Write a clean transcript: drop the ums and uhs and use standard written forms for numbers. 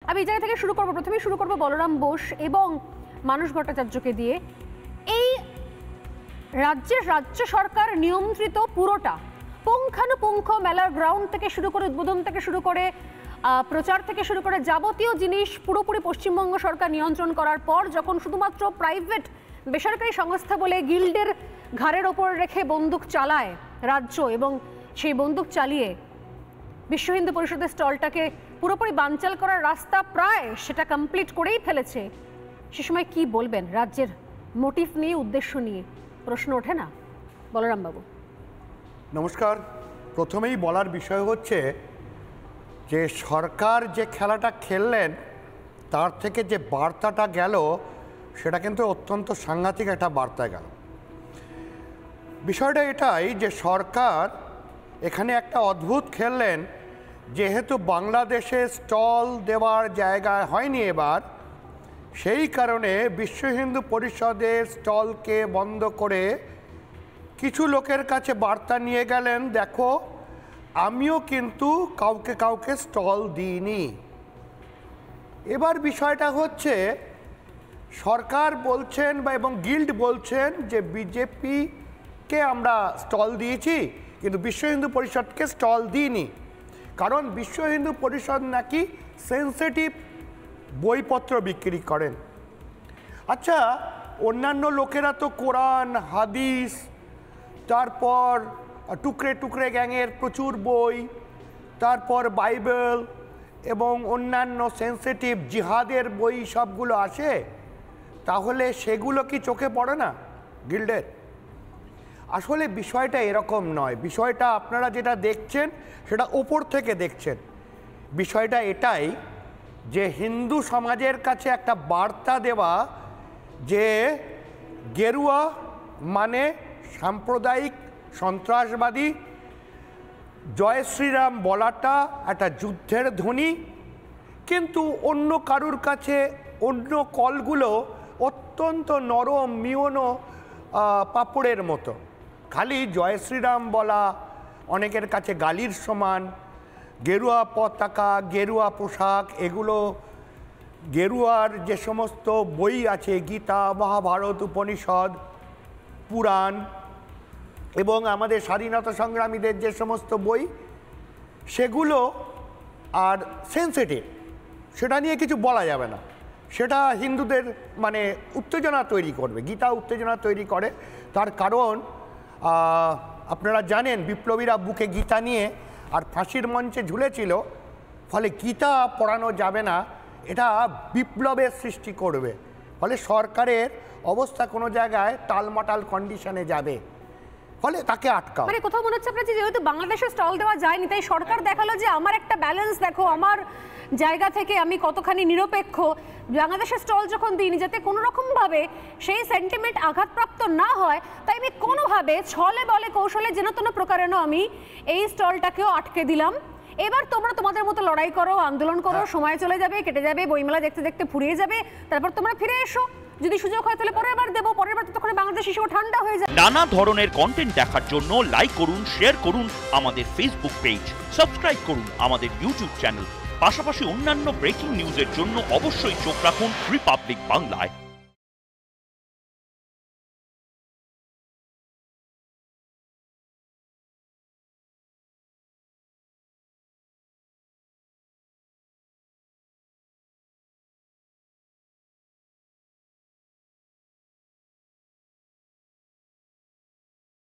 আমি এই জায়গা থেকে শুরু করবো, প্রথমেই শুরু করবো বলরাম বোস এবং মানস ভট্টাচার্যকে দিয়ে। এই রাজ্য সরকার নিয়ন্ত্রিত পুরোটা পুঙ্খানুপুঙ্খ মেলার গ্রাউন্ড থেকে শুরু করে উদ্বোধন থেকে শুরু করে প্রচার থেকে শুরু করে যাবতীয় জিনিস পুরোপুরি পশ্চিমবঙ্গ সরকার নিয়ন্ত্রণ করার পর যখন শুধুমাত্র প্রাইভেট বেসরকারি সংস্থা বলে গিল্ডের ঘাড়ের ওপর রেখে বন্দুক চালায় রাজ্য, এবং সেই বন্দুক চালিয়ে বিশ্ব হিন্দু পরিষদের স্টলটাকে পুরোপুরি বানচাল করার রাস্তা প্রায় সেটা কমপ্লিট করেই ফেলেছে, সে সময় কি বলবেন রাজ্যের মোটিভ নিয়ে, উদ্দেশ্য নিয়ে? প্রশ্ন ওঠে না বলরাম বাবু? নমস্কার। প্রথমেই বলার বিষয় হচ্ছে যে সরকার যে খেলাটা খেললেন তার থেকে যে বার্তাটা গেল সেটা কিন্তু অত্যন্ত সাংঘাতিক একটা বার্তা গেল। বিষয়টা এটাই যে সরকার এখানে একটা অদ্ভুত খেললেন, যেহেতু বাংলাদেশে স্টল দেওয়ার জায়গায় হয়নি এবার, সেই কারণে বিশ্ব হিন্দু পরিষদের স্টলকে বন্ধ করে কিছু লোকের কাছে বার্তা নিয়ে গেলেন, দেখো আমিও কিন্তু কাউকে স্টল দিইনি। এবার বিষয়টা হচ্ছে সরকার বলছেন এবং গিল্ড বলছেন যে বিজেপিকে আমরা স্টল দিয়েছি কিন্তু বিশ্ব হিন্দু পরিষদকে স্টল দিইনি, কারণ বিশ্ব হিন্দু পরিষদ নাকি সেন্সিটিভ বইপত্র বিক্রি করেন। আচ্ছা, অন্যান্য লোকেরা তো কোরআন, হাদিস, তারপর টুকরে টুকরে গ্যাংয়ের প্রচুর বই, তারপর বাইবেল এবং অন্যান্য সেন্সিটিভ জিহাদের বই সবগুলো আসে, তাহলে সেগুলো কি চোখে পড়ে না গিল্ডের? আসলে বিষয়টা এরকম নয়। বিষয়টা আপনারা যেটা দেখছেন সেটা ওপর থেকে দেখছেন। বিষয়টা এটাই যে হিন্দু সমাজের কাছে একটা বার্তা দেওয়া যে গেরুয়া মানে সাম্প্রদায়িক সন্ত্রাসবাদী, জয় শ্রীরাম বলাটা একটা যুদ্ধের ধ্বনি, কিন্তু অন্য কারুর কাছে অন্য কলগুলো অত্যন্ত নরম মিওনো পাপড়ের মতো। খালি জয় শ্রীরাম বলা অনেকের কাছে গালির সমান। গেরুয়া পতাকা, গেরুয়া পোশাক, এগুলো গেরুয়ার যে সমস্ত বই আছে, গীতা, মহাভারত, উপনিষদ, পুরাণ এবং আমাদের স্বাধীনতা সংগ্রামীদের যে সমস্ত বই, সেগুলো আর সেন্সিটিভ, সেটা নিয়ে কিছু বলা যাবে না। সেটা হিন্দুদের মানে উত্তেজনা তৈরি করবে। গীতা উত্তেজনা তৈরি করে, তার কারণ আপনারা জানেন বিপ্লবীরা বুকে গীতা নিয়ে আর ফাঁসির মঞ্চে ঝুলেছিল, ফলে গীতা পড়ানো যাবে না, এটা বিপ্লবের সৃষ্টি করবে। ফলে সরকারের অবস্থা কোনো জায়গায় টালমাটাল কন্ডিশনে যাবে, ফলে তাকে আটকাও। মানে কোথাও মনে হচ্ছে আপনার যেহেতু বাংলাদেশে স্টল দেওয়া যায়নি, তাই সরকার দেখালো যে আমার একটা ব্যালেন্স দেখো, আমার জায়গা থেকে আমি কতখানি নিরপেক্ষ, বাংলাদেশে স্টল যখন দিইনি যাতে কোনো রকমভাবে সেই সেন্টিমেন্ট আঘাতপ্রাপ্ত না হয়, তাই আমি কোনোভাবে ছলে বলে কৌশলে যেন কোনো প্রকারেণ আমি এই স্টলটাকেও আটকে দিলাম। এবার তোমরা তোমাদের মতো লড়াই করো, আন্দোলন করো, সময় চলে যাবে, কেটে যাবে, বইমেলা দেখতে দেখতে ফুরিয়ে যাবে, তারপর তোমরা ফিরে এসো, যদি সুযোগ হয় তাহলে পরের বার দেবো, পরের বার তখন বাংলাদেশ হিসেবে ঠান্ডা হয়ে যাবে। নানা ধরনের কন্টেন্ট দেখার জন্য লাইক করুন, শেয়ার করুন আমাদের ফেসবুক পেজ, সাবস্ক্রাইব করুন আমাদের ইউটিউব চ্যানেল, পাশাপাশি অন্যান্য ব্রেকিং নিউজের জন্য অবশ্যই চোখ রাখুন রিপাবলিক বাংলায়।